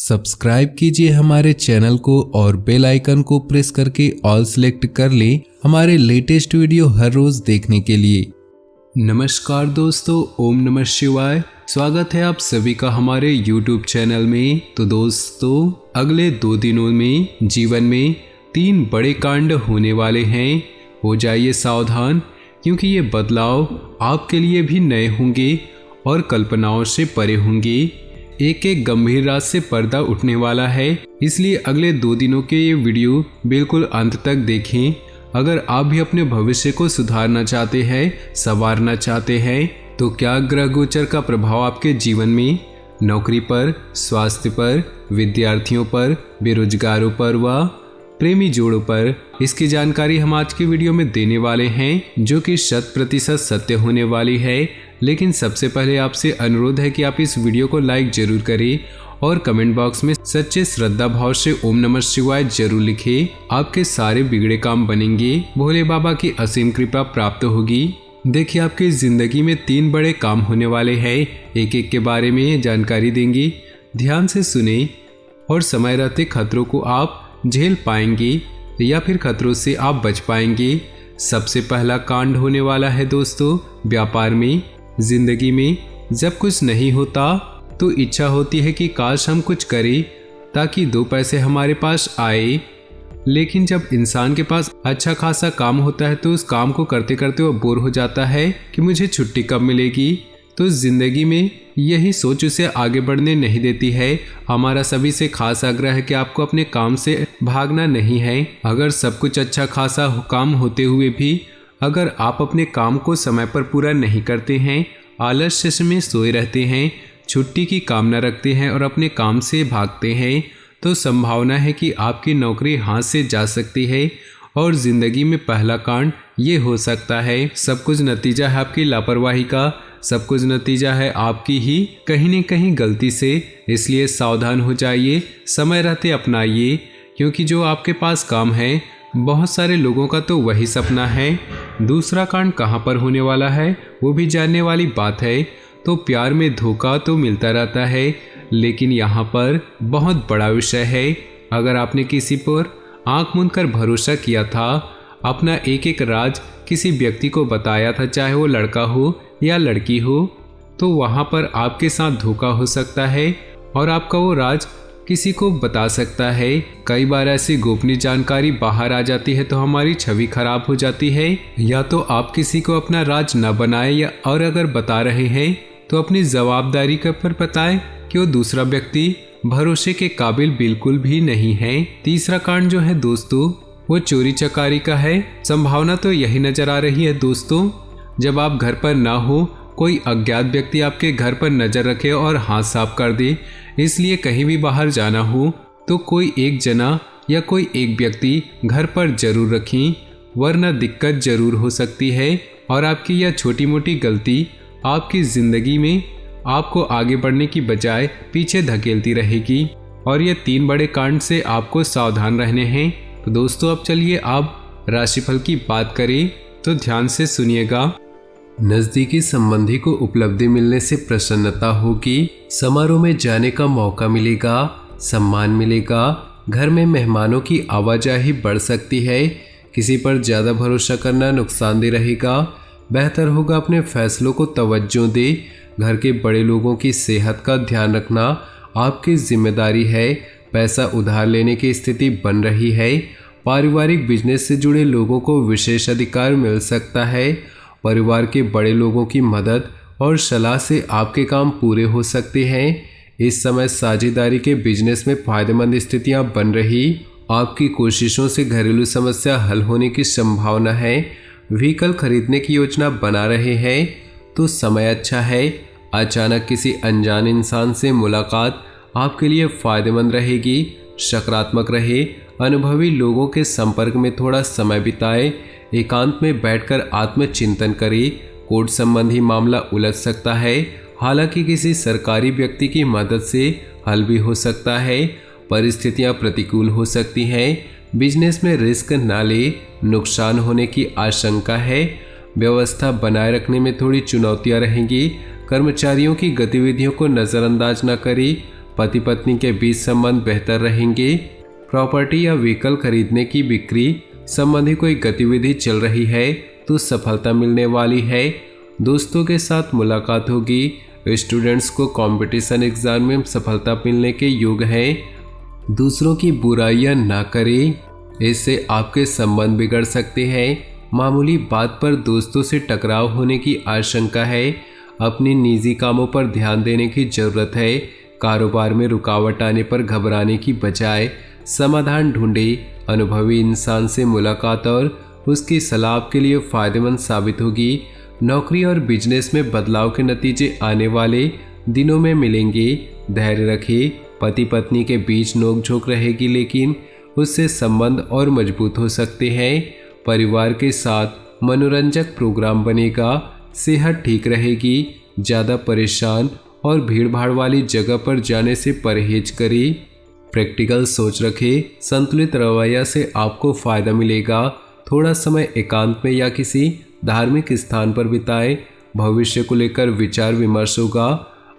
Subscribe कीजिए हमारे channel को और बेल आइकन को प्रेस करके ऑल सेलेक्ट कर लें हमारे लेटेस्ट वीडियो हर रोज देखने के लिए। नमस्कार दोस्तों, ओम नमः शिवाय। स्वागत है आप सभी का हमारे YouTube चैनल में। तो दोस्तों, अगले 2 दिनों में जीवन में 3 बड़े कांड होने वाले हैं। हो जाइए सावधान, क्योंकि ये बदलाव आपके लिए भी नए होंगे और कल्पनाओं से परे होंगे। एक एक गंभीर राज से पर्दा उठने वाला है, इसलिए अगले 2 दिनों के ये वीडियो बिल्कुल अंत तक देखें। अगर आप भी अपने भविष्य को सुधारना चाहते हैं, संवारना चाहते हैं, तो क्या ग्रह गोचर का प्रभाव आपके जीवन में, नौकरी पर, स्वास्थ्य पर, विद्यार्थियों पर, बेरोजगारों पर व प्रेमी जोड़ों पर, इसकी जानकारी हम आज की वीडियो में देने वाले हैं, जो कि 100% सत्य होने वाली है। लेकिन सबसे पहले आपसे अनुरोध है कि आप इस वीडियो को लाइक जरूर करें और कमेंट बॉक्स में सच्चे श्रद्धा भाव से ओम नमः शिवाय जरूर लिखें। आपके सारे बिगड़े काम बनेंगे, भोले बाबा की असीम कृपा प्राप्त होगी। देखिए, आपकी जिंदगी में 3 बड़े काम होने वाले हैं। एक एक के बारे में जानकारी देंगे, ध्यान से सुने और समय रहते खतरों को आप झेल पाएंगे या फिर खतरों से आप बच पाएंगे। सबसे पहला कांड होने वाला है दोस्तों, व्यापार में। जिंदगी में जब कुछ नहीं होता तो इच्छा होती है कि काश हम कुछ करें ताकि 2 पैसे हमारे पास आए। लेकिन जब इंसान के पास अच्छा खासा काम होता है तो उस काम को करते करते वो बोर हो जाता है कि मुझे छुट्टी कब मिलेगी। तो जिंदगी में यही सोच उसे आगे बढ़ने नहीं देती है। हमारा सभी से खास आग्रह है कि आपको अपने काम से भागना नहीं है। अगर सब कुछ अच्छा खासा काम होते हुए भी अगर आप अपने काम को समय पर पूरा नहीं करते हैं, आलस्य में सोए रहते हैं, छुट्टी की कामना रखते हैं और अपने काम से भागते हैं, तो संभावना है कि आपकी नौकरी हाथ से जा सकती है और ज़िंदगी में पहला कांड ये हो सकता है। सब कुछ नतीजा है आपकी लापरवाही का, सब कुछ नतीजा है आपकी ही कहीं न कहीं गलती से। इसलिए सावधान हो जाइए, समय रहते अपनाइए, क्योंकि जो आपके पास काम है बहुत सारे लोगों का तो वही सपना है। दूसरा कांड कहाँ पर होने वाला है वो भी जानने वाली बात है। तो प्यार में धोखा तो मिलता रहता है, लेकिन यहाँ पर बहुत बड़ा विषय है। अगर आपने किसी पर आंख मूंद कर भरोसा किया था, अपना एक एक राज किसी व्यक्ति को बताया था, चाहे वो लड़का हो या लड़की हो, तो वहाँ पर आपके साथ धोखा हो सकता है और आपका वो राज किसी को बता सकता है। कई बार ऐसी गोपनीय जानकारी बाहर आ जाती है तो हमारी छवि खराब हो जाती है। या तो आप किसी को अपना राज न बनाए, या और अगर बता रहे हैं तो अपनी जवाबदारी के पर बताएं कि वो दूसरा व्यक्ति भरोसे के काबिल बिल्कुल भी नहीं है। तीसरा कांड जो है दोस्तों, वो चोरी चकारी का है। संभावना तो यही नजर आ रही है दोस्तों, जब आप घर पर ना हो, कोई अज्ञात व्यक्ति आपके घर पर नजर रखे और हाथ साफ कर दे। इसलिए कहीं भी बाहर जाना हो तो कोई एक जना या कोई एक व्यक्ति घर पर जरूर रखें, वरना दिक्कत जरूर हो सकती है और आपकी यह छोटी मोटी गलती आपकी ज़िंदगी में आपको आगे बढ़ने की बजाय पीछे धकेलती रहेगी। और ये 3 बड़े कांड से आपको सावधान रहने हैं। तो दोस्तों, अब चलिए आप राशिफल की बात करें, तो ध्यान से सुनिएगा। नज़दीकी संबंधी को उपलब्धि मिलने से प्रसन्नता होगी, समारोह में जाने का मौका मिलेगा, सम्मान मिलेगा, घर में मेहमानों की आवाजाही बढ़ सकती है, किसी पर ज़्यादा भरोसा करना नुकसानदेह रहेगा, बेहतर होगा अपने फैसलों को तवज्जो दे, घर के बड़े लोगों की सेहत का ध्यान रखना आपकी जिम्मेदारी है, पैसा उधार लेने की स्थिति बन रही है, पारिवारिक बिजनेस से जुड़े लोगों को विशेष अधिकार मिल सकता है, परिवार के बड़े लोगों की मदद और सलाह से आपके काम पूरे हो सकते हैं। इस समय साझेदारी के बिजनेस में फायदेमंद स्थितियां बन रही, आपकी कोशिशों से घरेलू समस्या हल होने की संभावना है। व्हीकल खरीदने की योजना बना रहे हैं तो समय अच्छा है। अचानक किसी अनजान इंसान से मुलाकात आपके लिए फायदेमंद रहेगी। सकारात्मक रहे, अनुभवी लोगों के संपर्क में थोड़ा समय बिताए, एकांत में बैठकर आत्मचिंतन करें। कोर्ट संबंधी मामला उलझ सकता है, हालांकि किसी सरकारी व्यक्ति की मदद से हल भी हो सकता है। परिस्थितियां प्रतिकूल हो सकती हैं, बिजनेस में रिस्क ना ले, नुकसान होने की आशंका है। व्यवस्था बनाए रखने में थोड़ी चुनौतियां रहेंगी। कर्मचारियों की गतिविधियों को नज़रअंदाज न करें, पति पत्नी के बीच संबंध बेहतर रहेंगे। प्रॉपर्टी या व्हीकल खरीदने की बिक्री संबंधी कोई गतिविधि चल रही है तो सफलता मिलने वाली है। दोस्तों के साथ मुलाकात होगी। स्टूडेंट्स को कंपटीशन एग्जाम में सफलता मिलने के योग है। दूसरों की बुराइयां ना करें, इससे आपके संबंध बिगड़ सकते हैं। मामूली बात पर दोस्तों से टकराव होने की आशंका है। अपनी निजी कामों पर ध्यान देने की जरूरत है। कारोबार में रुकावट आने पर घबराने की बजाय समाधान ढूंढें। अनुभवी इंसान से मुलाकात और उसकी सलाह आपके लिए फायदेमंद साबित होगी। नौकरी और बिजनेस में बदलाव के नतीजे आने वाले दिनों में मिलेंगे। धैर्य रखें। पति पत्नी के बीच नोकझोंक रहेगी, लेकिन उससे संबंध और मजबूत हो सकते हैं। परिवार के साथ मनोरंजक प्रोग्राम बनेगा। सेहत ठीक रहेगी। ज़्यादा परेशान और भीड़भाड़ वाली जगह पर जाने से परहेज करें। प्रैक्टिकल सोच रखें। संतुलित रवैया से आपको फायदा मिलेगा। थोड़ा समय एकांत में या किसी धार्मिक स्थान पर बिताएं। भविष्य को लेकर विचार विमर्श होगा।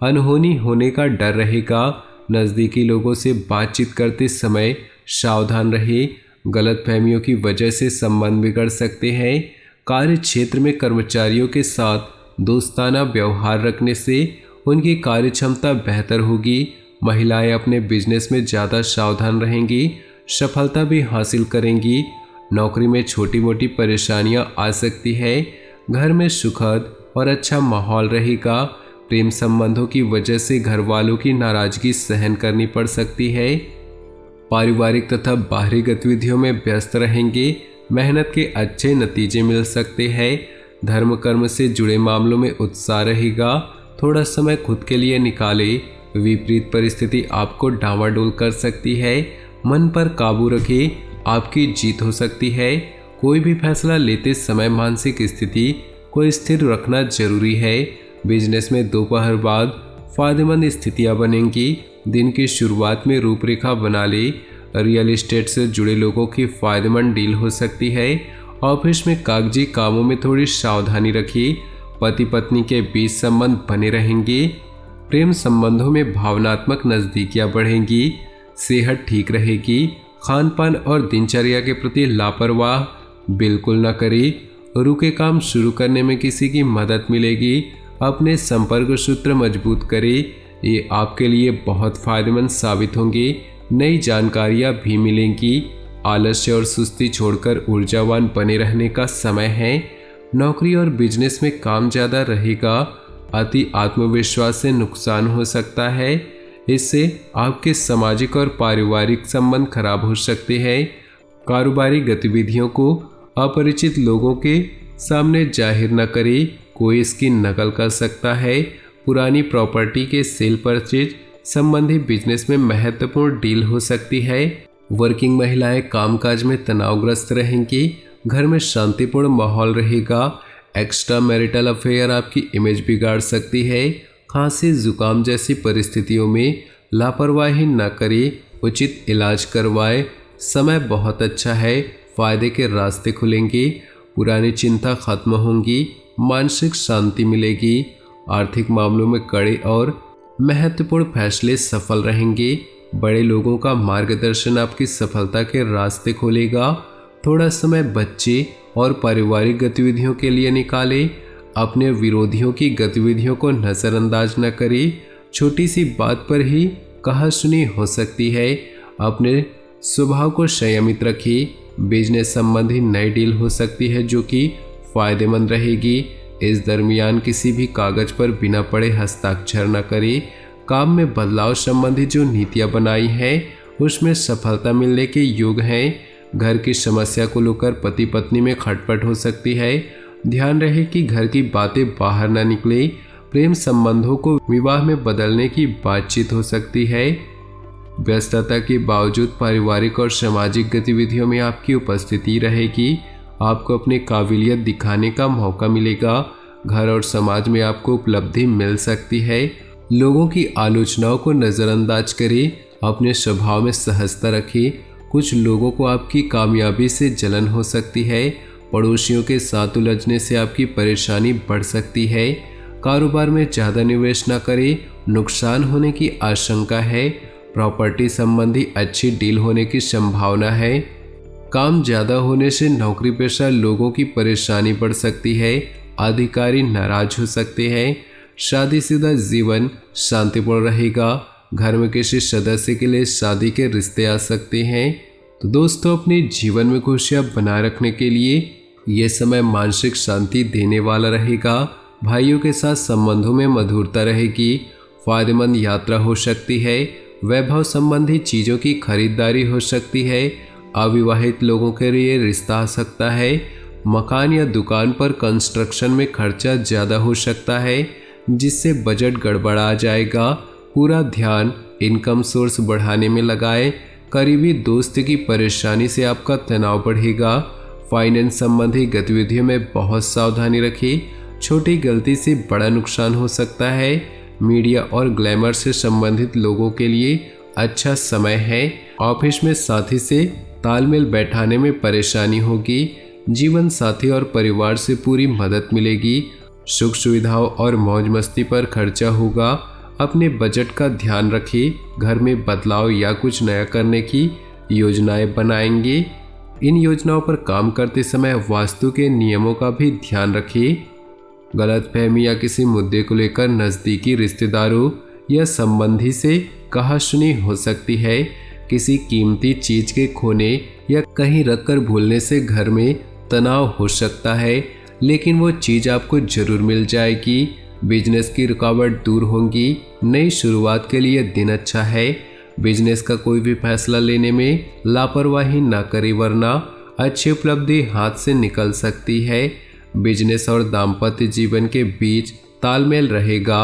अनहोनी होने का डर रहेगा। नज़दीकी लोगों से बातचीत करते समय सावधान रहे। गलतफहमियों की वजह से संबंध बिगड़ सकते हैं। कार्य क्षेत्र में कर्मचारियों के साथ दोस्ताना व्यवहार रखने से उनकी कार्य क्षमता बेहतर होगी। महिलाएं अपने बिजनेस में ज़्यादा सावधान रहेंगी। सफलता भी हासिल करेंगी। नौकरी में छोटी मोटी परेशानियां आ सकती है। घर में सुखद और अच्छा माहौल रहेगा। प्रेम संबंधों की वजह से घर वालों की नाराजगी सहन करनी पड़ सकती है। पारिवारिक तथा बाहरी गतिविधियों में व्यस्त रहेंगे। मेहनत के अच्छे नतीजे मिल सकते हैं। धर्म कर्म से जुड़े मामलों में उत्साह रहेगा। थोड़ा समय खुद के लिए निकालें। विपरीत परिस्थिति आपको डांवाडोल कर सकती है। मन पर काबू रखें, आपकी जीत हो सकती है। कोई भी फैसला लेते समय मानसिक स्थिति को स्थिर रखना जरूरी है। बिजनेस में दोपहर बाद फायदेमंद स्थितियां बनेंगी। दिन की शुरुआत में रूपरेखा बना ले। रियल एस्टेट से जुड़े लोगों की फायदेमंद डील हो सकती है। ऑफिस में कागजी कामों में थोड़ी सावधानी रखिए। पति पत्नी के बीच संबंध बने रहेंगे। प्रेम संबंधों में भावनात्मक नज़दीकियां बढ़ेंगी। सेहत ठीक रहेगी। खान पान और दिनचर्या के प्रति लापरवाह बिल्कुल न करें। रुके काम शुरू करने में किसी की मदद मिलेगी। अपने संपर्क सूत्र मजबूत करें, ये आपके लिए बहुत फायदेमंद साबित होंगे। नई जानकारियाँ भी मिलेंगी। आलस्य और सुस्ती छोड़कर ऊर्जावान बने रहने का समय है। नौकरी और बिजनेस में काम ज़्यादा रहेगा। अति आत्मविश्वास से नुकसान हो सकता है। इससे आपके सामाजिक और पारिवारिक संबंध खराब हो सकते हैं। कारोबारी गतिविधियों को अपरिचित लोगों के सामने जाहिर न करें, कोई इसकी नकल कर सकता है। पुरानी प्रॉपर्टी के सेल परचेज संबंधी बिजनेस में महत्वपूर्ण डील हो सकती है। वर्किंग महिलाएं कामकाज में तनावग्रस्त रहेंगी। घर में शांतिपूर्ण माहौल रहेगा। एक्स्ट्रा मैरिटल अफेयर आपकी इमेज बिगाड़ सकती है। खांसी जुकाम जैसी परिस्थितियों में लापरवाही न करें, उचित इलाज करवाएं। समय बहुत अच्छा है। फायदे के रास्ते खुलेंगे। पुरानी चिंता खत्म होंगी। मानसिक शांति मिलेगी। आर्थिक मामलों में कड़े और महत्वपूर्ण फैसले सफल रहेंगे। बड़े लोगों का मार्गदर्शन आपकी सफलता के रास्ते खोलेगा। थोड़ा समय बच्चे और पारिवारिक गतिविधियों के लिए निकालें। अपने विरोधियों की गतिविधियों को नज़रअंदाज न करें। छोटी सी बात पर ही कहासुनी हो सकती है। अपने स्वभाव को संयमित रखिए। बिजनेस संबंधी नई डील हो सकती है जो कि फायदेमंद रहेगी। इस दरमियान किसी भी कागज पर बिना पढ़े हस्ताक्षर न करें। काम में बदलाव संबंधी जो नीतियां बनाई हैं उसमें सफलता मिलने के योग हैं। घर की समस्या को लेकर पति पत्नी में खटपट हो सकती है। ध्यान रहे कि घर की बातें बाहर न निकले। प्रेम संबंधों को विवाह में बदलने की बातचीत हो सकती है। व्यस्तता के बावजूद पारिवारिक और सामाजिक गतिविधियों में आपकी उपस्थिति रहेगी। आपको अपनी काबिलियत दिखाने का मौका मिलेगा। घर और समाज में आपको उपलब्धि मिल सकती है। लोगों की आलोचनाओं को नज़रअंदाज करें। अपने स्वभाव में सहजता रखें। कुछ लोगों को आपकी कामयाबी से जलन हो सकती है। पड़ोसियों के साथ उलझने से आपकी परेशानी बढ़ सकती है। कारोबार में ज़्यादा निवेश न करें। नुकसान होने की आशंका है। प्रॉपर्टी संबंधी अच्छी डील होने की संभावना है। काम ज़्यादा होने से नौकरी पेशा लोगों की परेशानी बढ़ सकती है। अधिकारी नाराज हो सकते हैं। शादीशुदा जीवन शांतिपूर्ण रहेगा। घर में किसी सदस्य के लिए शादी के रिश्ते आ सकते हैं। तो दोस्तों, अपने जीवन में खुशियां बनाए रखने के लिए ये समय मानसिक शांति देने वाला रहेगा। भाइयों के साथ संबंधों में मधुरता रहेगी। फायदेमंद यात्रा हो सकती है। वैभव संबंधी चीज़ों की खरीदारी हो सकती है। अविवाहित लोगों के लिए रिश्ता आ सकता है। मकान या दुकान पर कंस्ट्रक्शन में खर्चा ज़्यादा हो सकता है, जिससे बजट गड़बड़ा जाएगा। पूरा ध्यान इनकम सोर्स बढ़ाने में लगाएं। करीबी दोस्त की परेशानी से आपका तनाव बढ़ेगा। फाइनेंस संबंधी गतिविधियों में बहुत सावधानी रखें। छोटी गलती से बड़ा नुकसान हो सकता है। मीडिया और ग्लैमर से संबंधित लोगों के लिए अच्छा समय है। ऑफिस में साथी से तालमेल बैठाने में परेशानी होगी। जीवन साथी और परिवार से पूरी मदद मिलेगी। सुख सुविधाओं और मौज मस्ती पर खर्चा होगा। अपने बजट का ध्यान रखें। घर में बदलाव या कुछ नया करने की योजनाएं बनाएंगे। इन योजनाओं पर काम करते समय वास्तु के नियमों का भी ध्यान रखें। गलतफहमी या किसी मुद्दे को लेकर नज़दीकी रिश्तेदारों या संबंधी से कहासुनी हो सकती है। किसी कीमती चीज़ के खोने या कहीं रखकर भूलने से घर में तनाव हो सकता है, लेकिन वो चीज़ आपको जरूर मिल जाएगी। बिजनेस की रुकावट दूर होंगी। नई शुरुआत के लिए दिन अच्छा है। बिजनेस का कोई भी फैसला लेने में लापरवाही ना करें, वरना अच्छी उपलब्धि हाथ से निकल सकती है। बिजनेस और दाम्पत्य जीवन के बीच तालमेल रहेगा।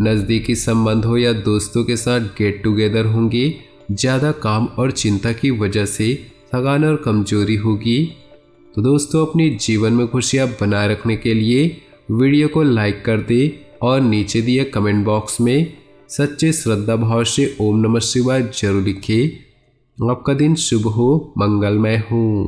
नज़दीकी संबंधों या दोस्तों के साथ गेट टुगेदर होंगे। ज़्यादा काम और चिंता की वजह से थकान और कमजोरी होगी। तो दोस्तों, अपने जीवन में खुशियां बनाए रखने के लिए वीडियो को लाइक कर दें और नीचे दिए कमेंट बॉक्स में सच्चे श्रद्धा भाव से ओम नमः शिवाय जरूर लिखें। आपका दिन शुभ हो, मंगलमय हो।